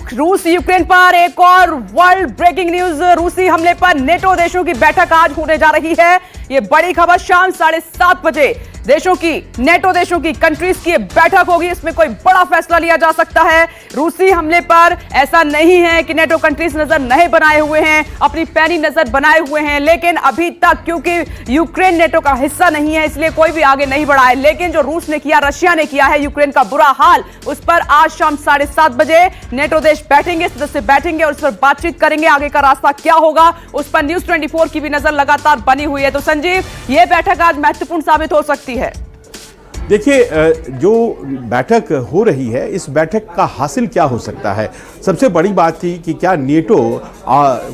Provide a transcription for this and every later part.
रूस यूक्रेन पर एक और वर्ल्ड ब्रेकिंग न्यूज। रूसी हमले पर नेटो देशों की बैठक आज होने जा रही है। ये बड़ी खबर शाम 7:30 बजे देशों की, नेटो देशों की, कंट्रीज की बैठक होगी। इसमें कोई बड़ा फैसला लिया जा सकता है। रूसी हमले पर ऐसा नहीं है कि नेटो कंट्रीज नजर नहीं बनाए हुए हैं, अपनी पैनी नजर बनाए हुए हैं, लेकिन अभी तक क्योंकि यूक्रेन नेटो का हिस्सा नहीं है इसलिए कोई भी आगे नहीं बढ़ा है। लेकिन जो रूस ने किया, रशिया ने किया है यूक्रेन का बुरा हाल, उस पर आज शाम 7:30 बजे नेटो देश बैठेंगे, सदस्य बैठेंगे और उस पर बातचीत करेंगे। आगे का रास्ता क्या होगा उस पर न्यूज 24 की भी नजर लगातार बनी हुई है। तो संजीव, यह बैठक आज महत्वपूर्ण साबित हो सकती है। देखिए, जो बैठक हो रही है, इस बैठक का हासिल क्या हो सकता है? सबसे बड़ी बात थी कि क्या नेटो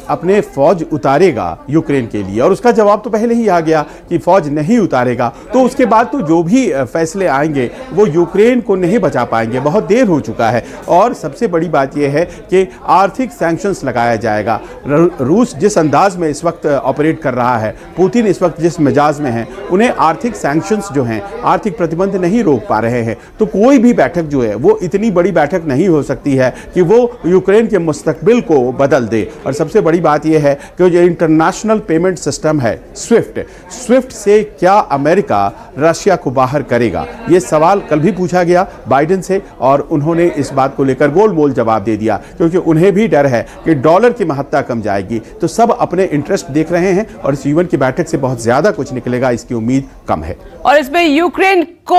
अपने फौज उतारेगा यूक्रेन के लिए, और उसका जवाब तो पहले ही आ गया कि फौज नहीं उतारेगा। तो उसके बाद तो जो भी फैसले आएंगे वो यूक्रेन को नहीं बचा पाएंगे, बहुत देर हो चुका है। और सबसे बड़ी बात यह है कि आर्थिक सैंक्शंस लगाया जाएगा। रूस जिस अंदाज में इस वक्त ऑपरेट कर रहा है, पुतिन इस वक्त जिस मिजाज में है, उन्हें आर्थिक सैंक्शंस जो हैं, आर्थिक प्रतिबंध नहीं रोक पा रहे हैं। तो कोई भी बैठक जो है वो इतनी बड़ी बैठक नहीं हो सकती है कि वो यूक्रेन के मुस्तकबिल को बदल दे। और सबसे बड़ी बात यह है कि जो इंटरनेशनल पेमेंट सिस्टम है स्विफ्ट से क्या अमेरिका रशिया को बाहर करेगा, यह सवाल कल भी पूछा गया बाइडेन से, और उन्होंने इस बात को लेकर गोलमोल जवाब दे दिया, क्योंकि उन्हें भी डर है कि डॉलर की महत्ता कम जाएगी। तो सब अपने इंटरेस्ट देख रहे हैं और इस यूएन की बैठक से बहुत ज्यादा कुछ निकलेगा इसकी उम्मीद कम है। और इसमें यूक्रेन को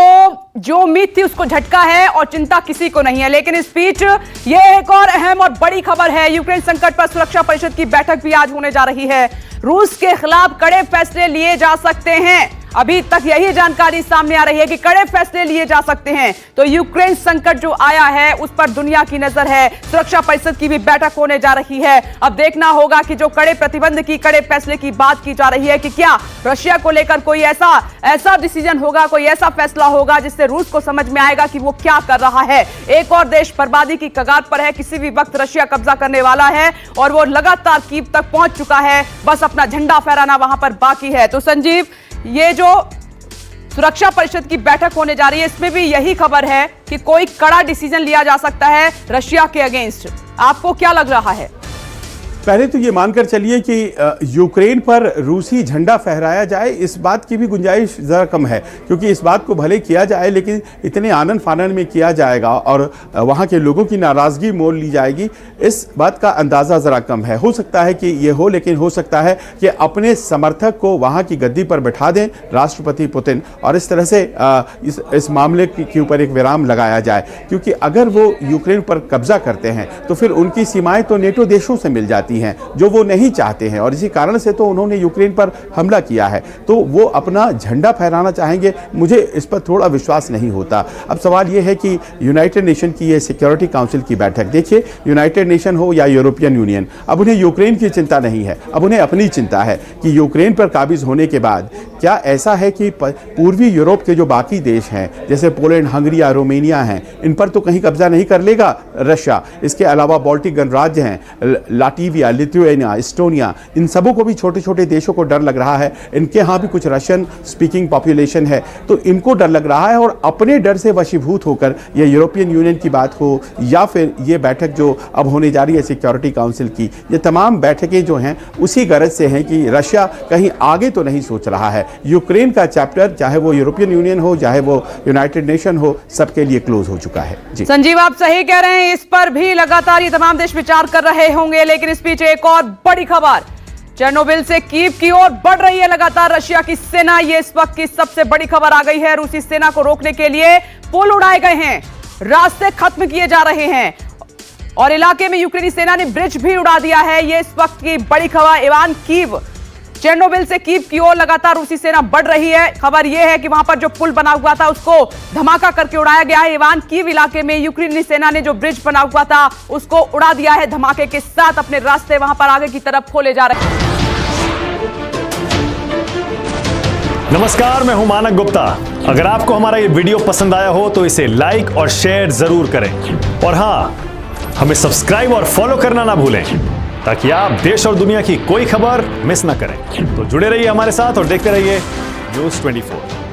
जो उम्मीद थी उसको झटका है और चिंता किसी को नहीं है। लेकिन इस बीच ये एक और अहम और बड़ी खबर है। यूक्रेन संकट पर सुरक्षा परिषद की बैठक भी आज होने जा रही है। रूस के खिलाफ कड़े फैसले लिए जा सकते हैं। अभी तक यही जानकारी सामने आ रही है कि कड़े फैसले लिए जा सकते हैं। तो यूक्रेन संकट जो आया है उस पर दुनिया की नजर है। सुरक्षा परिषद की भी बैठक होने जा रही है। अब देखना होगा कि जो कड़े प्रतिबंध की, कड़े फैसले की बात की जा रही है कि क्या रशिया को लेकर कोई ऐसा डिसीजन होगा, कोई ऐसा फैसला होगा जिससे रूस को समझ में आएगा कि वो क्या कर रहा है। एक और देश बर्बादी की कगार पर है, किसी भी वक्त रशिया कब्जा करने वाला है और वो लगातार कीव तक पहुंच चुका है। बस अपना झंडा फहराना वहां पर बाकी है। तो संजीव, ये जो सुरक्षा परिषद की बैठक होने जा रही है इसमें भी यही खबर है कि कोई कड़ा डिसीजन लिया जा सकता है रशिया के अगेंस्ट। आपको क्या लग रहा है? पहले तो ये मानकर चलिए कि यूक्रेन पर रूसी झंडा फहराया जाए, इस बात की भी गुंजाइश ज़रा कम है, क्योंकि इस बात को भले किया जाए लेकिन इतने आनन फानन में किया जाएगा और वहाँ के लोगों की नाराज़गी मोल ली जाएगी, इस बात का अंदाज़ा ज़रा कम है। हो सकता है कि ये हो, लेकिन हो सकता है कि अपने समर्थक को वहाँ की गद्दी पर बैठा दें राष्ट्रपति पुतिन, और इस तरह से इस मामले के ऊपर एक विराम लगाया जाए। क्योंकि अगर वो यूक्रेन पर कब्जा करते हैं तो फिर उनकी सीमाएँ तो नेटो देशों से मिल जाती हैं, जो वो नहीं चाहते हैं, और इसी कारण से तो उन्होंने यूक्रेन पर हमला किया है। तो वो अपना झंडा फहराना चाहेंगे, मुझे इस पर थोड़ा विश्वास नहीं होता। अब सवाल ये है कि यूनाइटेड नेशन की ये सिक्योरिटी काउंसिल की बैठक, देखिए यूनाइटेड नेशन हो या यूरोपियन यूनियन, अब उन्हें यूक्रेन की चिंता नहीं है, अब उन्हें अपनी चिंता है कि यूक्रेन पर काबिज होने के बाद क्या ऐसा है कि पूर्वी यूरोप के जो बाकी देश हैं जैसे पोलैंड, हंगरी या रोमेनिया हैं, इन पर तो कहीं कब्जा नहीं कर लेगा रशिया। इसके अलावा बाल्टिक गणराज्य हैं, लाटविया, लिथुआनिया, एस्टोनिया, इन सबों को भी, छोटे छोटे देशों को डर लग रहा है। इनके यहाँ भी कुछ रशियन स्पीकिंग पॉपुलेशन है, तो इनको डर लग रहा है। और अपने डर से वशीभूत होकर ये यूरोपियन यूनियन की बात हो या फिर ये बैठक जो अब होने जा रही है सिक्योरिटी काउंसिल की, ये तमाम बैठकें जो हैं उसी गरज से हैं कि रशिया कहीं आगे तो नहीं सोच रहा है। यूक्रेन का चैप्टर, चाहे वो यूरोपियन यूनियन हो चाहे वो यूनाइटेड नेशन हो, सबके लिए क्लोज हो चुका है। जी संजीव, आप सही कह रहे हैं। इस पर भी लगातार ये तमाम देश विचार कर रहे होंगे। लेकिन इस बीच एक और बड़ी खबर, चेर्नोबिल से कीव की ओर बढ़ रही है लगातार रशिया की सेना। ये इस वक्त की सबसे बड़ी खबर आ गई है। रूसी सेना को रोकने के लिए पुल उड़ाए गए हैं, रास्ते खत्म किए जा रहे हैं और इलाके में यूक्रेनी सेना ने ब्रिज भी उड़ा दिया है। ये इस वक्त की बड़ी खबर। इवान कीव, चेर्नोबिल से कीव की ओर लगातार रूसी सेना बढ़ रही है। खबर यह है कि वहां पर जो पुल बना हुआ था उसको धमाका करके उड़ाया गया है। इवान कीव इलाके में यूक्रेनी सेना ने जो ब्रिज बना हुआ था उसको उड़ा दिया है धमाके के साथ। अपने रास्ते वहां पर आगे की तरफ खोले जा रहे हैं। नमस्कार, मैं हूं मानक गुप्ता। अगर आपको हमारा ये वीडियो पसंद आया हो तो इसे लाइक और शेयर जरूर करें, और हां, हमें सब्सक्राइब और फॉलो करना ना भूलें ताकि आप देश और दुनिया की कोई खबर मिस ना करें। तो जुड़े रहिए हमारे साथ और देखते रहिए न्यूज़ 24।